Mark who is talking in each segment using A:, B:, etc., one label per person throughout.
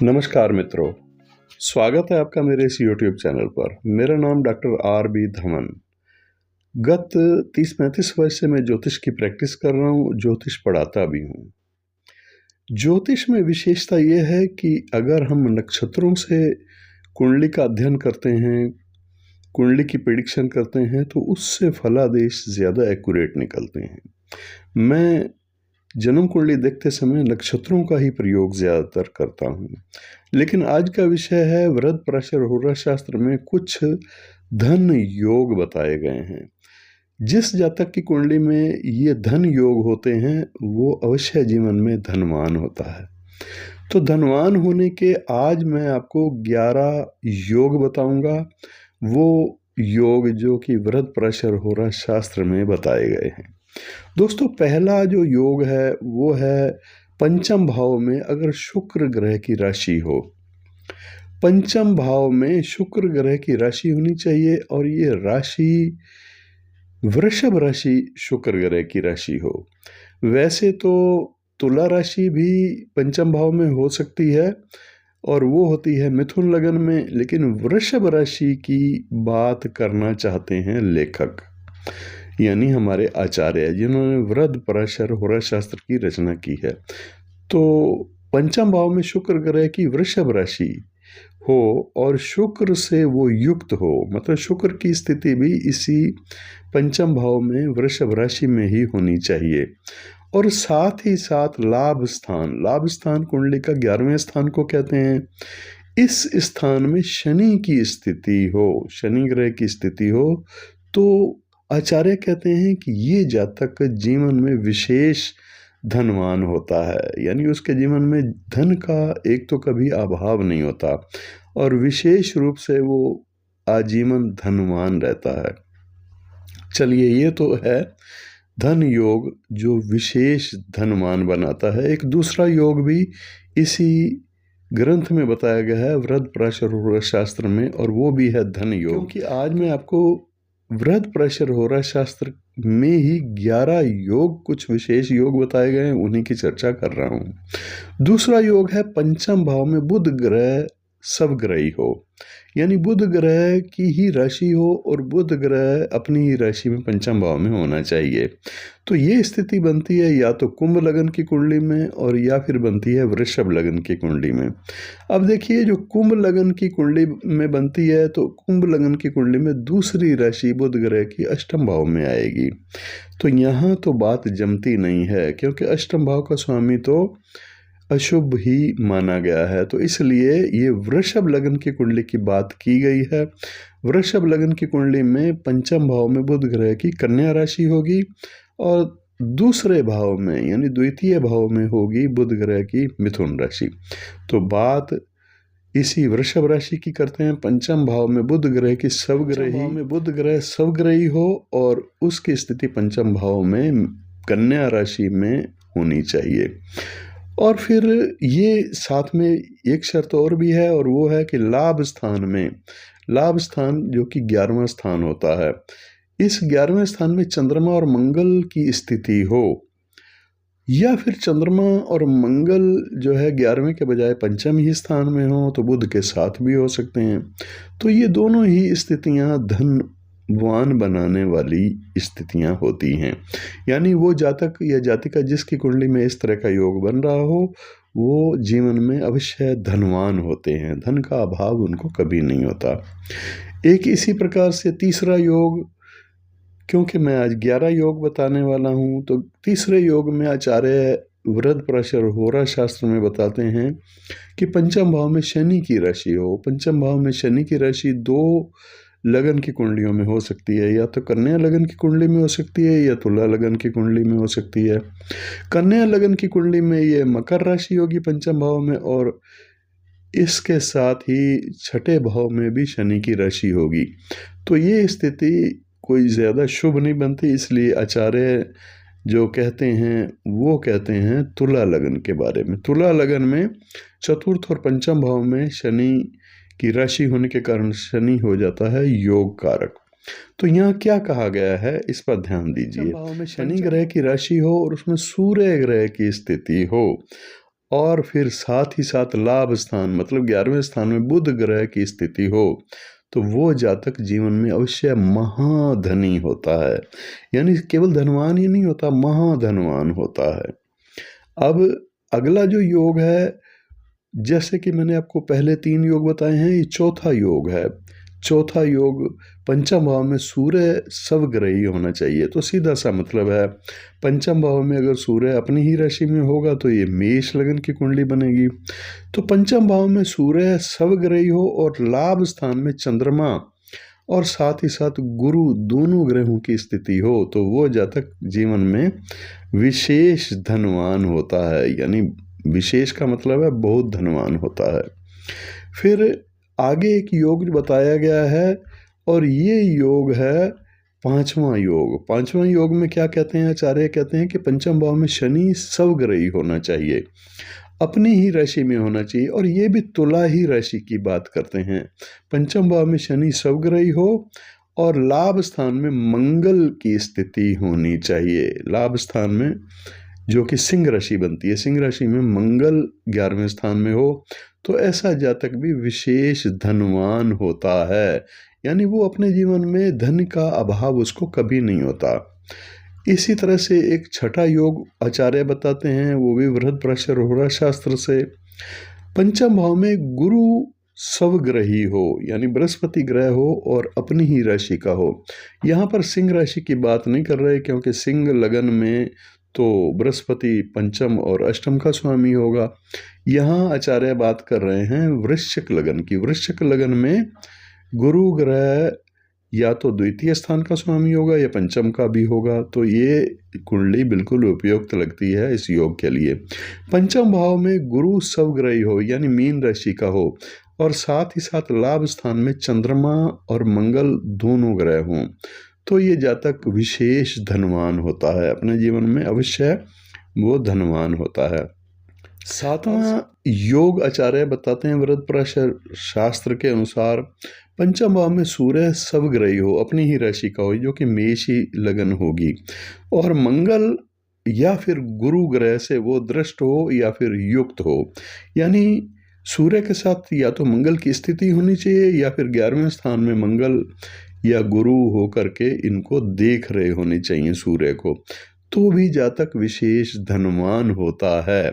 A: नमस्कार मित्रों, स्वागत है आपका मेरे इस YouTube चैनल पर। मेरा नाम डॉक्टर R.B. धमन। गत 30-35 वर्ष से मैं ज्योतिष की प्रैक्टिस कर रहा हूँ, ज्योतिष पढ़ाता भी हूँ। ज्योतिष में विशेषता ये है कि अगर हम नक्षत्रों से कुंडली का अध्ययन करते हैं, कुंडली की प्रेडिक्शन करते हैं, तो उससे फलादेश ज़्यादा एक्यूरेट निकलते हैं। मैं जन्म कुंडली देखते समय नक्षत्रों का ही प्रयोग ज़्यादातर करता हूँ। लेकिन आज का विषय है वृहद होरा शास्त्र में कुछ धन योग बताए गए हैं। जिस जातक की कुंडली में ये धन योग होते हैं वो अवश्य जीवन में धनवान होता है। तो धनवान होने के आज मैं आपको 11 योग बताऊंगा, वो योग जो कि वृहद होरा शास्त्र में बताए गए हैं। दोस्तों, पहला जो योग है वो है पंचम भाव में अगर शुक्र ग्रह की राशि हो। पंचम भाव में शुक्र ग्रह की राशि होनी चाहिए और ये राशि वृषभ राशि शुक्र ग्रह की राशि हो। वैसे तो तुला राशि भी पंचम भाव में हो सकती है और वो होती है मिथुन लगन में, लेकिन वृषभ राशि की बात करना चाहते हैं लेखक, यानी हमारे आचार्य जिन्होंने वृहद होरा शास्त्र की रचना की है। तो पंचम भाव में शुक्र ग्रह की वृषभ राशि हो और शुक्र से वो युक्त हो, मतलब शुक्र की स्थिति भी इसी पंचम भाव में वृषभ राशि में ही होनी चाहिए। और साथ ही साथ लाभ स्थान कुंडली का 11वें स्थान को कहते हैं। इस स्थान में शनि की स्थिति हो, शनि ग्रह की स्थिति हो, तो आचार्य कहते हैं कि ये जातक जीवन में विशेष धनवान होता है, यानी उसके जीवन में धन का एक तो कभी अभाव नहीं होता और विशेष रूप से वो आजीवन धनवान रहता है। चलिए, ये तो है धन योग जो विशेष धनवान बनाता है। एक दूसरा योग भी इसी ग्रंथ में बताया गया है वृहद शास्त्र में, और वो भी है धन योग। क्योंकि आज मैं आपको वृहद होरा शास्त्र में ही 11 योग, कुछ विशेष योग बताए गए हैं, उन्हीं की चर्चा कर रहा हूँ। दूसरा योग है पंचम भाव में बुध ग्रह सवग्रही हो, यानी बुध ग्रह की ही राशि हो और बुध ग्रह अपनी ही राशि में पंचम भाव में होना चाहिए। तो ये स्थिति बनती है या तो कुंभ लगन की कुंडली में और या फिर बनती है वृषभ लगन की कुंडली में। अब देखिए, जो कुंभ लगन की कुंडली में बनती है तो कुंभ लगन की कुंडली में दूसरी राशि बुध ग्रह की अष्टम भाव में आएगी। तो यहाँ तो बात जमती नहीं है, क्योंकि अष्टम भाव का स्वामी तो अशुभ ही माना गया है। तो इसलिए ये वृषभ लगन की कुंडली की बात की गई है। वृषभ लगन की कुंडली में पंचम भाव में बुध ग्रह की कन्या राशि होगी और दूसरे भाव में यानी द्वितीय भाव में होगी बुध ग्रह की मिथुन राशि। तो बात इसी वृषभ राशि की करते हैं। पंचम भाव में बुध ग्रह की सवग्रही हो और उसकी स्थिति पंचम भाव में कन्या राशि में होनी चाहिए। और फिर ये साथ में एक शर्त और भी है, और वो है कि लाभ स्थान जो कि 11वां स्थान होता है, इस 11वें स्थान में चंद्रमा और मंगल की स्थिति हो, या फिर चंद्रमा और मंगल जो है 11वें के बजाय पंचम ही स्थान में हो, तो बुध के साथ भी हो सकते हैं। तो ये दोनों ही स्थितियां धनवान बनाने वाली स्थितियां होती हैं, यानी वो जातक या जातिका जिसकी कुंडली में इस तरह का योग बन रहा हो वो जीवन में अवश्य धनवान होते हैं, धन का अभाव उनको कभी नहीं होता। एक इसी प्रकार से तीसरा योग, क्योंकि मैं आज 11 योग बताने वाला हूँ, तो तीसरे योग में आचार्य वृहद होरा शास्त्र में बताते हैं कि पंचम भाव में शनि की राशि हो। पंचम भाव में शनि की राशि 2 लगन की कुंडलियों में हो सकती है, या तो कन्या लगन की कुंडली में हो सकती है या तुला लगन की कुंडली में हो सकती है। कन्या लगन की कुंडली में ये मकर राशि होगी पंचम भाव में, और इसके साथ ही छठे भाव में भी शनि की राशि होगी। तो ये स्थिति कोई ज़्यादा शुभ नहीं बनती, इसलिए आचार्य जो कहते हैं वो कहते हैं तुला लगन के बारे में। तुला लगन में चतुर्थ और पंचम भाव में शनि की राशि होने के कारण शनि हो जाता है योग कारक। तो यहाँ क्या कहा गया है इस पर ध्यान दीजिए। भाव में शनि ग्रह की राशि हो और उसमें सूर्य ग्रह की स्थिति हो और फिर साथ ही साथ लाभ स्थान मतलब 11वें स्थान में बुध ग्रह की स्थिति हो तो वो जातक जीवन में अवश्य महाधनी होता है। यानी केवल धनवान ही नहीं होता, महाधनवान होता है। अब अगला जो योग है, जैसे कि मैंने आपको पहले 3 योग बताए हैं, ये चौथा योग है। चौथा योग पंचम भाव में सूर्य स्वग्रही होना चाहिए। तो सीधा सा मतलब है, पंचम भाव में अगर सूर्य अपनी ही राशि में होगा तो ये मेष लगन की कुंडली बनेगी। तो पंचम भाव में सूर्य स्वग्रही हो और लाभ स्थान में चंद्रमा और साथ ही साथ गुरु दोनों ग्रहों की स्थिति हो तो वो जातक जीवन में विशेष धनवान होता है। यानी विशेष का मतलब है बहुत धनवान होता है। फिर आगे एक योग बताया गया है और ये योग है पांचवा योग। पांचवा योग में क्या कहते हैं आचार्य? कहते हैं कि पंचम भाव में शनि स्वग्रही होना चाहिए, अपनी ही राशि में होना चाहिए, और ये भी तुला ही राशि की बात करते हैं। पंचम भाव में शनि स्वग्रही हो और लाभ स्थान में मंगल की स्थिति होनी चाहिए। लाभ स्थान में जो कि सिंह राशि बनती है, सिंह राशि में मंगल 11वें स्थान में हो तो ऐसा जातक भी विशेष धनवान होता है। यानी वो अपने जीवन में धन का अभाव उसको कभी नहीं होता। इसी तरह से एक छठा योग आचार्य बताते हैं, वो भी बृहदपराशर शास्त्र से। पंचम भाव में गुरु स्वग्रही हो यानी बृहस्पति ग्रह हो और अपनी ही राशि का हो। यहाँ पर सिंह राशि की बात नहीं कर रहे क्योंकि सिंह लगन में तो बृहस्पति पंचम और अष्टम का स्वामी होगा। यहाँ आचार्य बात कर रहे हैं वृश्चिक लगन की। वृश्चिक लगन में गुरु ग्रह या तो द्वितीय स्थान का स्वामी होगा या पंचम का भी होगा, तो ये कुंडली बिल्कुल उपयुक्त लगती है इस योग के लिए। पंचम भाव में गुरु स्वग्रही हो यानी मीन राशि का हो और साथ ही साथ लाभ स्थान में चंद्रमा और मंगल दोनों ग्रह हों तो ये जातक विशेष धनवान होता है। अपने जीवन में अवश्य वो धनवान होता है। सातवां योग आचार्य बताते हैं बृहदपराशर शास्त्र के अनुसार, पंचम भाव में सूर्य स्वग्रही हो, अपनी ही राशि का हो, जो कि मेष ही लगन होगी, और मंगल या फिर गुरु ग्रह से वो दृष्ट हो या फिर युक्त हो। यानी सूर्य के साथ या तो मंगल की स्थिति होनी चाहिए या फिर 11वें स्थान में मंगल या गुरु हो करके इनको देख रहे होने चाहिए सूर्य को, तो भी जातक विशेष धनवान होता है।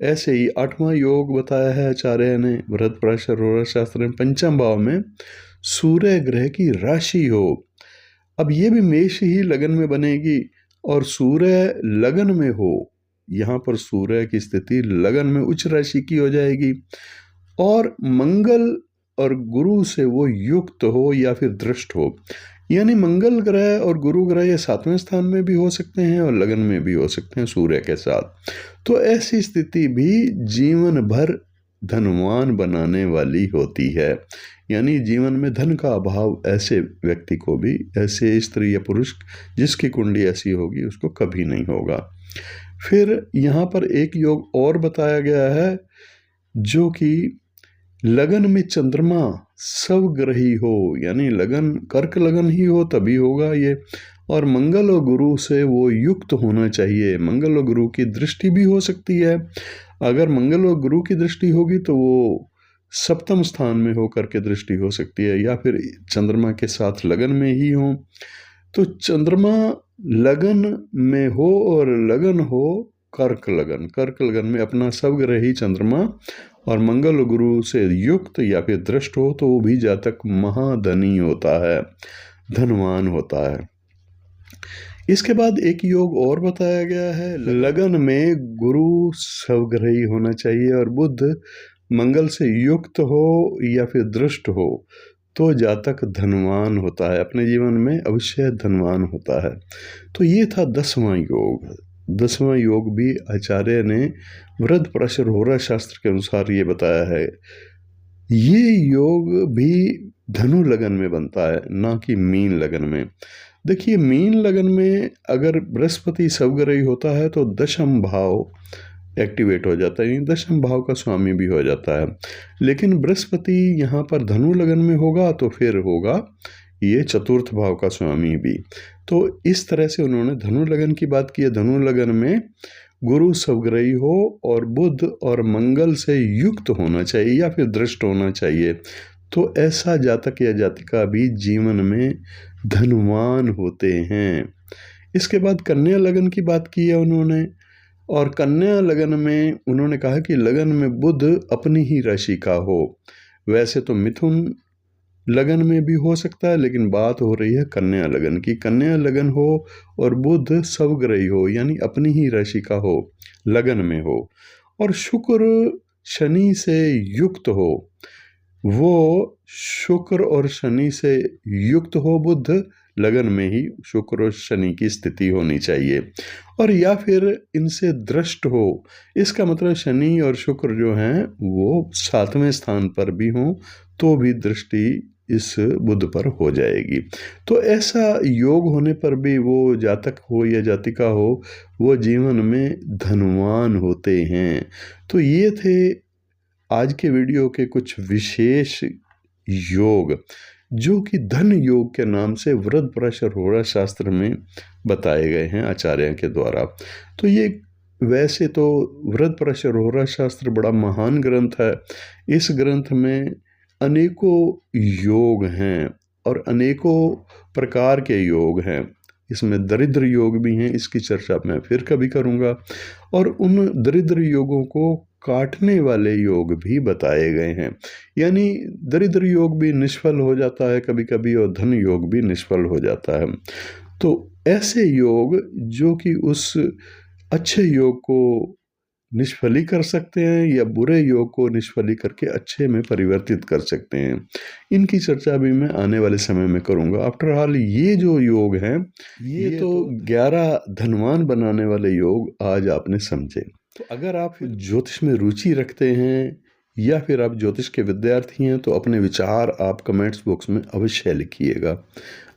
A: ऐसे ही 8वां योग बताया है आचार्य ने बृहदपराशर शास्त्र में, पंचम भाव में सूर्य ग्रह की राशि हो। अब ये भी मेष ही लगन में बनेगी और सूर्य लगन में हो, यहाँ पर सूर्य की स्थिति लगन में उच्च राशि की हो जाएगी और मंगल और गुरु से वो युक्त हो या फिर दृष्ट हो। यानी मंगल ग्रह और गुरु ग्रह ये 7वें स्थान में भी हो सकते हैं और लगन में भी हो सकते हैं सूर्य के साथ। तो ऐसी स्थिति भी जीवन भर धनवान बनाने वाली होती है। यानी जीवन में धन का अभाव ऐसे व्यक्ति को भी, ऐसे स्त्री या पुरुष जिसकी कुंडली ऐसी होगी उसको कभी नहीं होगा। फिर यहाँ पर एक योग और बताया गया है जो कि लगन में चंद्रमा स्वग्रही हो, यानी लगन कर्क लगन ही हो तभी होगा ये, और मंगल और गुरु से वो युक्त होना चाहिए। मंगल और गुरु की दृष्टि भी हो सकती है। अगर मंगल और गुरु की दृष्टि होगी तो वो सप्तम स्थान में हो करके दृष्टि हो सकती है या फिर चंद्रमा के साथ लगन में ही हो। तो चंद्रमा लगन में हो और लगन हो कर्क लगन, कर्क लगन में अपना स्वग्रही चंद्रमा और मंगल गुरु से युक्त या फिर दृष्ट हो तो वो भी जातक महाधनी होता है, धनवान होता है। इसके बाद एक योग और बताया गया है, लगन में गुरु स्वग्रही होना चाहिए और बुध मंगल से युक्त हो या फिर दृष्ट हो तो जातक धनवान होता है, अपने जीवन में अवश्य धनवान होता है। तो ये था 10वां योग। 10वां योग भी आचार्य ने बृहदपराशर शास्त्र के अनुसार ये बताया है। ये योग भी धनु लगन में बनता है, ना कि मीन लगन में। देखिए मीन लगन में अगर बृहस्पति स्वग्रही होता है तो दशम भाव एक्टिवेट हो जाता है, दशम भाव का स्वामी भी हो जाता है। लेकिन बृहस्पति यहाँ पर धनु लगन में होगा तो फिर होगा ये चतुर्थ भाव का स्वामी भी। तो इस तरह से उन्होंने धनु लगन की बात की है। धनु लगन में गुरु स्वग्रही हो और बुध और मंगल से युक्त होना चाहिए या फिर दृष्ट होना चाहिए, तो ऐसा जातक या जातिका भी जीवन में धनवान होते हैं। इसके बाद कन्या लगन की बात की है उन्होंने, और कन्या लगन में उन्होंने कहा कि लगन में बुध अपनी ही राशि का हो। वैसे तो मिथुन लगन में भी हो सकता है, लेकिन बात हो रही है कन्या लगन की। कन्या लगन हो और बुध स्वग्रही हो, यानी अपनी ही राशि का हो, लगन में हो, और शुक्र शनि से युक्त हो। वो शुक्र और शनि से युक्त हो बुध, लगन में ही शुक्र और शनि की स्थिति होनी चाहिए, और या फिर इनसे दृष्ट हो। इसका मतलब शनि और शुक्र जो हैं वो 7वें स्थान पर भी हों तो भी दृष्टि इस बुध पर हो जाएगी। तो ऐसा योग होने पर भी वो जातक हो या जातिका हो, वो जीवन में धनवान होते हैं। तो ये थे आज के वीडियो के कुछ विशेष योग, जो कि धन योग के नाम से वृद्धपराशर शास्त्र में बताए गए हैं आचार्य के द्वारा। तो ये वैसे तो वृद्धपराशर शास्त्र बड़ा महान ग्रंथ है। इस ग्रंथ में अनेकों योग हैं और अनेकों प्रकार के योग हैं। इसमें दरिद्र योग भी हैं, इसकी चर्चा मैं फिर कभी करूँगा। और उन दरिद्र योगों को काटने वाले योग भी बताए गए हैं, यानी दरिद्र योग भी निष्फल हो जाता है कभी कभी और धन योग भी निष्फल हो जाता है। तो ऐसे योग जो कि उस अच्छे योग को निष्फली कर सकते हैं या बुरे योग को निष्फली करके अच्छे में परिवर्तित कर सकते हैं, इनकी चर्चा भी मैं आने वाले समय में करूंगा। आफ्टर ऑल ये जो योग हैं ये तो 11 धनवान बनाने वाले योग आज आपने समझे। तो अगर आप ज्योतिष में रुचि रखते हैं या फिर आप ज्योतिष के विद्यार्थी हैं, तो अपने विचार आप कमेंट्स बॉक्स में अवश्य लिखिएगा।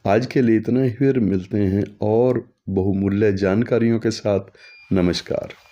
A: आज के लिए इतना ही, फिर मिलते हैं और बहुमूल्य जानकारियों के साथ। नमस्कार।